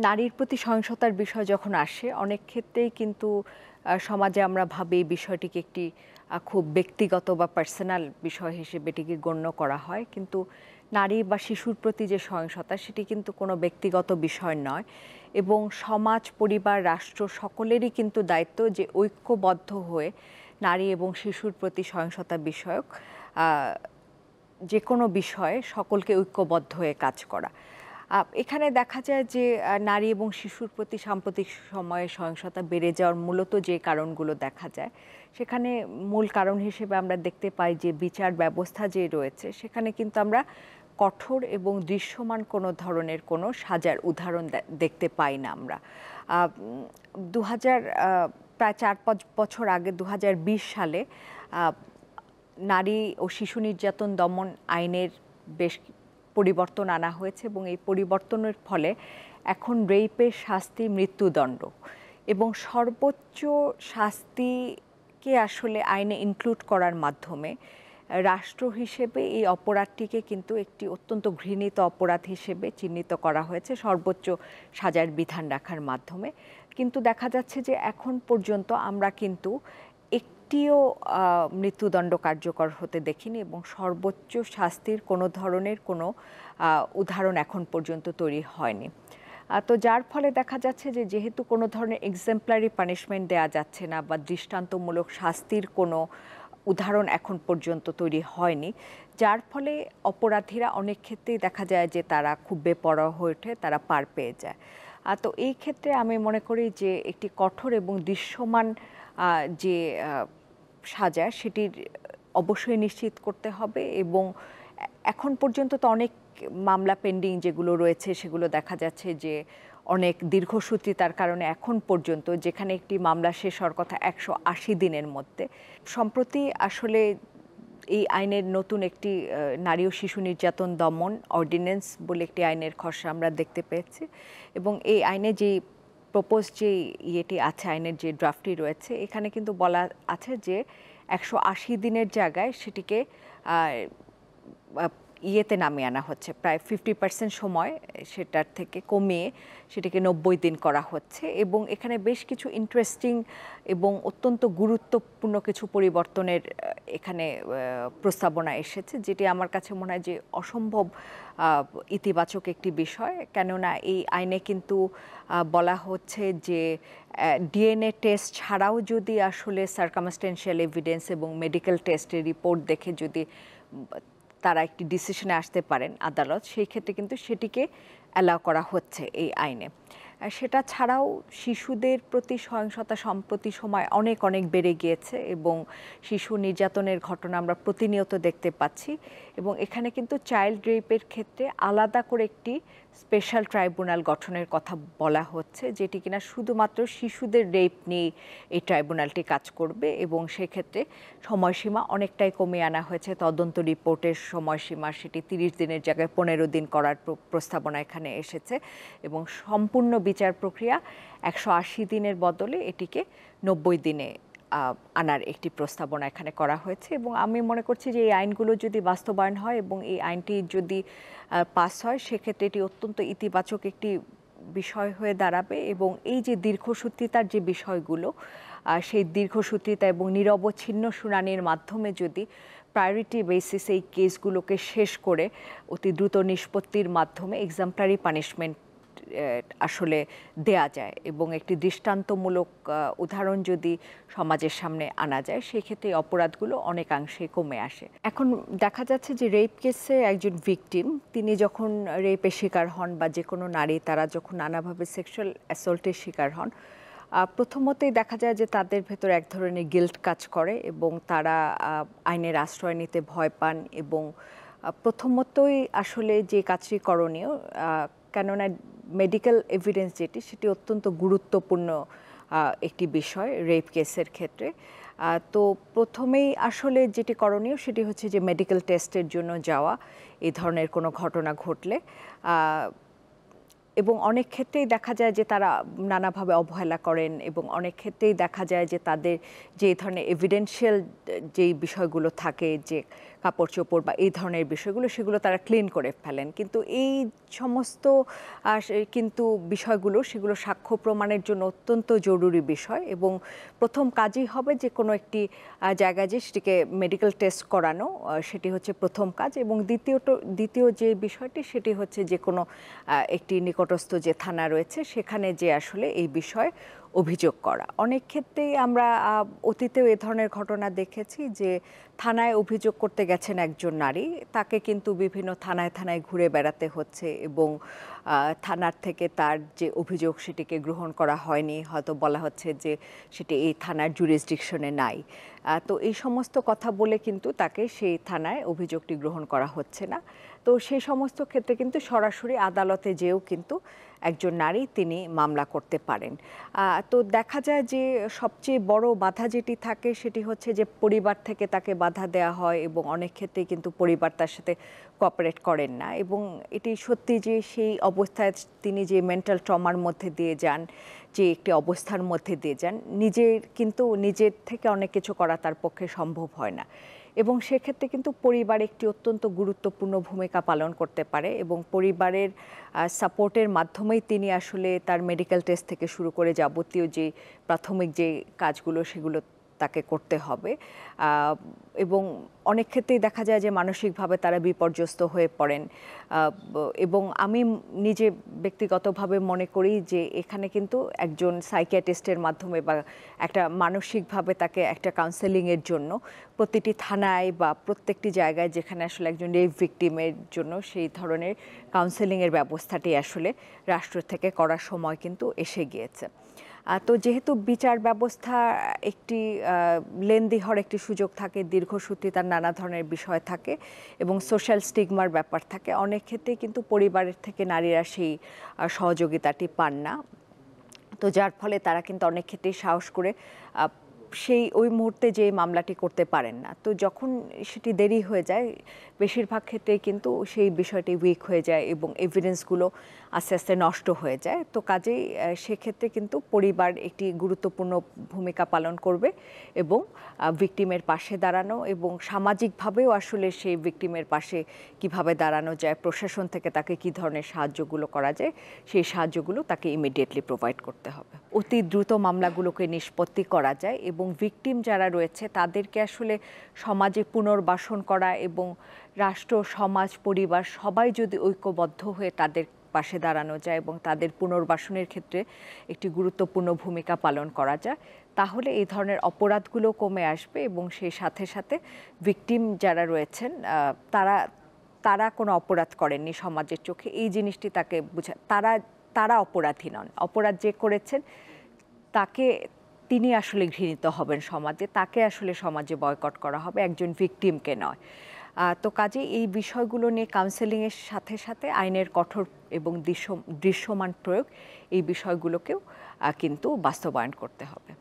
নারীর প্রতি সহিংসতার বিষয় যখন আসে অনেক ক্ষেত্রেই কিন্তু সমাজে আমরা ভাবি এই বিষয়টিকে একটি খুব ব্যক্তিগত বা পার্সোনাল বিষয় হিসেবে এটিকে গণ্য করা হয়, কিন্তু নারী বা শিশুর প্রতি যে সহিংসতা সেটি কিন্তু কোনো ব্যক্তিগত বিষয় নয় এবং সমাজ, পরিবার, রাষ্ট্র সকলেরই কিন্তু দায়িত্ব যে ঐক্যবদ্ধ হয়ে নারী এবং শিশুর প্রতি সহিংসতা বিষয়ক যে কোনো বিষয়ে সকলকে ঐক্যবদ্ধ হয়ে কাজ করা। এখানে দেখা যায় যে নারী এবং শিশুর প্রতি সাম্প্রতিক সময়ে সহিংসতা বেড়ে যাওয়ার মূলত যে কারণগুলো দেখা যায়, সেখানে মূল কারণ হিসেবে আমরা দেখতে পাই যে বিচার ব্যবস্থা যে রয়েছে সেখানে কিন্তু আমরা কঠোর এবং দৃশ্যমান কোনো ধরনের কোনো সাজার উদাহরণ দেখতে পাই না আমরা। ২০০০ প্রায় ৪-৫ বছর আগে ২০২০ সালে নারী ও শিশু নির্যাতন দমন আইনের বেশ পরিবর্তন আনা হয়েছে এবং এই পরিবর্তনের ফলে এখন রেপের শাস্তি মৃত্যুদণ্ড এবং সর্বোচ্চ শাস্তিকে আসলে আইনে ইনক্লুড করার মাধ্যমে রাষ্ট্র হিসেবে এই অপরাধটিকে কিন্তু একটি অত্যন্ত ঘৃণিত অপরাধ হিসেবে চিহ্নিত করা হয়েছে সর্বোচ্চ সাজার বিধান রাখার মাধ্যমে। কিন্তু দেখা যাচ্ছে যে এখন পর্যন্ত আমরা কিন্তু একটিও মৃত্যুদণ্ড কার্যকর হতে দেখিনি এবং সর্বোচ্চ শাস্তির কোনো ধরনের কোনো উদাহরণ এখন পর্যন্ত তৈরি হয়নি। তো যার ফলে দেখা যাচ্ছে যে যেহেতু কোনো ধরনের এক্সাম্পলারি পানিশমেন্ট দেওয়া যাচ্ছে না বা দৃষ্টান্তমূলক শাস্তির কোনো উদাহরণ এখন পর্যন্ত তৈরি হয়নি, যার ফলে অপরাধীরা অনেক ক্ষেত্রেই দেখা যায় যে তারা খুব বেপরোয়া হয়ে ওঠে, তারা পার পেয়ে যায়। তো এই ক্ষেত্রে আমি মনে করি যে একটি কঠোর এবং দৃশ্যমান যে সাজা সেটির অবশ্যই নিশ্চিত করতে হবে এবং এখন পর্যন্ত তো অনেক মামলা পেন্ডিং যেগুলো রয়েছে সেগুলো দেখা যাচ্ছে যে অনেক দীর্ঘসূত্রিতার কারণে এখন পর্যন্ত, যেখানে একটি মামলা শেষ হওয়ার কথা ১৮০ দিনের মধ্যে, সম্প্রতি আসলে এই আইনের নতুন একটি নারী ও শিশু নির্যাতন দমন অর্ডিন্যান্স বলে একটি আইনের খসড়া আমরা দেখতে পেয়েছি এবং এই আইনে যেই প্রপোজ যে ইয়েটি আছে, আইনের যে ড্রাফটটি রয়েছে, এখানে কিন্তু বলা আছে যে ১৮০ দিনের জায়গায় সেটিকে ইয়েতে নামিয়ে আনা হচ্ছে, প্রায় 50% সময় সেটার থেকে কমিয়ে সেটিকে ৯০ দিন করা হচ্ছে এবং এখানে বেশ কিছু ইন্টারেস্টিং এবং অত্যন্ত গুরুত্বপূর্ণ কিছু পরিবর্তনের এখানে প্রস্তাবনা এসেছে, যেটি আমার কাছে মনে হয় যে অসম্ভব ইতিবাচক একটি বিষয়। কেননা এই আইনে কিন্তু বলা হচ্ছে যে ডিএনএ টেস্ট ছাড়াও যদি আসলে সার্কামস্টেন্সিয়াল এভিডেন্স এবং মেডিকেল টেস্টের রিপোর্ট দেখে যদি তারা একটি ডিসিশনে আসতে পারেন আদালত, সেই ক্ষেত্রে কিন্তু সেটিকে অ্যালাউ করা হচ্ছে এই আইনে। সেটা ছাড়াও শিশুদের প্রতি সহিংসতা সম্প্রতি সময় অনেক অনেক বেড়ে গিয়েছে এবং শিশু নির্যাতনের ঘটনা আমরা প্রতিনিয়ত দেখতে পাচ্ছি এবং এখানে কিন্তু চাইল্ড রেপের ক্ষেত্রে আলাদা করে একটি স্পেশাল ট্রাইব্যুনাল গঠনের কথা বলা হচ্ছে, যেটি কিনা শুধুমাত্র শিশুদের রেপ নিয়ে এই ট্রাইব্যুনালটি কাজ করবে এবং সেক্ষেত্রে সময়সীমা অনেকটাই কমিয়ে আনা হয়েছে। তদন্ত রিপোর্টের সময়সীমা সেটি ৩০ দিনের জায়গায় ১৫ দিন করার প্রস্তাবনা এখানে এসেছে এবং সম্পূর্ণ বিচার প্রক্রিয়া ১৮০ দিনের বদলে এটিকে ৯০ দিনে আনার একটি প্রস্তাবনা এখানে করা হয়েছে এবং আমি মনে করছি যে এই আইনগুলো যদি বাস্তবায়ন হয় এবং এই আইনটি যদি পাস হয়, সেক্ষেত্রে এটি অত্যন্ত ইতিবাচক একটি বিষয় হয়ে দাঁড়াবে এবং এই যে দীর্ঘসূত্রিতার যে বিষয়গুলো, সেই দীর্ঘসূত্রিতা এবং নিরবচ্ছিন্ন শুনানির মাধ্যমে যদি প্রায়োরিটি বেসিসে এই কেসগুলোকে শেষ করে অতি দ্রুত নিষ্পত্তির মাধ্যমে এক্সাম্পলারি পানিশমেন্ট আসলে দেয়া যায় এবং একটি দৃষ্টান্তমূলক উদাহরণ যদি সমাজের সামনে আনা যায়, সেই ক্ষেত্রে অপরাধগুলো অনেকাংশে কমে আসে। এখন দেখা যাচ্ছে যে রেপ কেসে একজন ভিকটিম, তিনি যখন রেপের শিকার হন বা যে কোনো নারী তারা যখন নানাভাবে সেক্সুয়াল অ্যাসল্টের শিকার হন, প্রথমতই দেখা যায় যে তাদের ভেতর এক ধরনের গিল্ট কাজ করে এবং তারা আইনের আশ্রয় নিতে ভয় পান এবং প্রথমতই আসলে যে কাজটি করণীয়, কেননা মেডিকেল এভিডেন্স যেটি সেটি অত্যন্ত গুরুত্বপূর্ণ একটি বিষয় রেপ কেসের ক্ষেত্রে। তো প্রথমেই আসলে যেটি করণীয় সেটি হচ্ছে যে মেডিকেল টেস্টের জন্য যাওয়া এই ধরনের কোনো ঘটনা ঘটলে, এবং অনেক ক্ষেত্রেই দেখা যায় যে তারা নানাভাবে অবহেলা করেন এবং অনেক ক্ষেত্রেই দেখা যায় যে তাদের যে ধরনের এভিডেন্সিয়াল যেই বিষয়গুলো থাকে, যে কাপড় চোপড় বা এই ধরনের বিষয়গুলো, সেগুলো তারা ক্লিন করে ফেলেন। কিন্তু এই সমস্ত কিন্তু বিষয়গুলো, সেগুলো সাক্ষ্য প্রমাণের জন্য অত্যন্ত জরুরি বিষয়, এবং প্রথম কাজই হবে যে কোনো একটি জায়গায় যে সেটিকে মেডিকেল টেস্ট করানো, সেটি হচ্ছে প্রথম কাজ। এবং দ্বিতীয় যে বিষয়টি, সেটি হচ্ছে যে কোনো একটি নিকটস্থ যে থানা রয়েছে সেখানে যে আসলে এই বিষয়ে অভিযোগ করা। অনেক ক্ষেত্রেই আমরা অতীতেও এ ধরনের ঘটনা দেখেছি যে থানায় অভিযোগ করতে গেছেন একজন নারী, তাকে কিন্তু বিভিন্ন থানায় থানায় ঘুরে বেড়াতে হচ্ছে, এবং থানার থেকে তার যে অভিযোগ সেটিকে গ্রহণ করা হয়নি, হয়তো বলা হচ্ছে যে সেটি এই থানার জুরিসডিকশনে নাই। তো এই সমস্ত কথা বলে কিন্তু তাকে সেই থানায় অভিযোগটি গ্রহণ করা হচ্ছে না। তো সেই সমস্ত ক্ষেত্রে কিন্তু সরাসরি আদালতে যেও কিন্তু একজন নারী তিনি মামলা করতে পারেন। তো দেখা যায় যে সবচেয়ে বড় বাধা যেটি থাকে সেটি হচ্ছে যে পরিবার থেকে তাকে বাধা দেওয়া হয়, এবং অনেক ক্ষেত্রেই কিন্তু পরিবার তার সাথে কোঅপারেট করেন না, এবং এটি সত্যি যে সেই অবস্থায় তিনি যে মেন্টাল ট্রমার মধ্যে দিয়ে যান, যে একটি অবস্থার মধ্যে দিয়ে যান, নিজের থেকে অনেক কিছু করা তার পক্ষে সম্ভব হয় না। এবং সেক্ষেত্রে কিন্তু পরিবার একটি অত্যন্ত গুরুত্বপূর্ণ ভূমিকা পালন করতে পারে, এবং পরিবারের সাপোর্টের মাধ্যমেই তিনি আসলে তার মেডিকেল টেস্ট থেকে শুরু করে যাবতীয় যে প্রাথমিক যে কাজগুলো সেগুলো তাকে করতে হবে। এবং অনেক ক্ষেত্রেই দেখা যায় যে মানসিকভাবে তারা বিপর্যস্ত হয়ে পড়েন, এবং আমি নিজে ব্যক্তিগতভাবে মনে করি যে এখানে কিন্তু একজন সাইকিয়াট্রিস্টের মাধ্যমে বা একটা মানসিকভাবে তাকে একটা কাউন্সেলিংয়ের জন্য প্রতিটি থানায় বা প্রত্যেকটি জায়গায় যেখানে আসলে একজন রেপ ভিকটিমের জন্য সেই ধরনের কাউন্সেলিংয়ের ব্যবস্থাটি আসলে রাষ্ট্র থেকে করার সময় কিন্তু এসে গিয়েছে। তো যেহেতু বিচার ব্যবস্থা একটি লেন্দি হওয়ার একটি সুযোগ থাকে, দীর্ঘসূত্রী তার নানা ধরনের বিষয় থাকে, এবং সোশ্যাল স্টিগমার ব্যাপার থাকে, অনেক ক্ষেত্রেই কিন্তু পরিবারের থেকে নারীরা সেই সহযোগিতাটি পান না। তো যার ফলে তারা কিন্তু অনেক ক্ষেত্রেই সাহস করে ওই মুহূর্তে যে মামলাটি করতে পারেন না। তো যখন সেটি দেরি হয়ে যায়, বেশিরভাগ ক্ষেত্রেই কিন্তু সেই বিষয়টি উইক হয়ে যায় এবং এভিডেন্সগুলো আস্তে আস্তে নষ্ট হয়ে যায়। তো কাজেই সেক্ষেত্রে কিন্তু পরিবার একটি গুরুত্বপূর্ণ ভূমিকা পালন করবে, এবং ভিকটিমের পাশে দাঁড়ানো, এবং সামাজিকভাবেও আসলে সেই ভিকটিমের পাশে কিভাবে দাঁড়ানো যায়, প্রশাসন থেকে তাকে কী ধরনের সাহায্যগুলো করা যায়, সেই সাহায্যগুলো তাকে ইমিডিয়েটলি প্রোভাইড করতে হবে। অতি দ্রুত মামলাগুলোকে নিষ্পত্তি করা যায়, এবং ভিকটিম যারা রয়েছে তাদেরকে আসলে সমাজে পুনর্বাসন করা, এবং রাষ্ট্র, সমাজ, পরিবার সবাই যদি ঐক্যবদ্ধ হয়ে তাদের পাশে দাঁড়ানো যায় এবং তাদের পুনর্বাসনের ক্ষেত্রে একটি গুরুত্বপূর্ণ ভূমিকা পালন করা যায়, তাহলে এই ধরনের অপরাধগুলো কমে আসবে, এবং সেই সাথে সাথে ভিকটিম যারা রয়েছেন তারা কোনো অপরাধ করেননি সমাজের চোখে, এই জিনিসটি তাকে তারা অপরাধী নন। অপরাধ যে করেছেন তিনি আসলে ঘৃণিত হবেন সমাজে, তাকে আসলে সমাজে বয়কট করা হবে, একজন ভিকটিমকে নয়। তো কাজে এই বিষয়গুলো নিয়ে কাউন্সেলিংয়ের সাথে সাথে আইনের কঠোর এবং দৃশ্যমান প্রয়োগ, এই বিষয়গুলোকেও কিন্তু বাস্তবায়ন করতে হবে।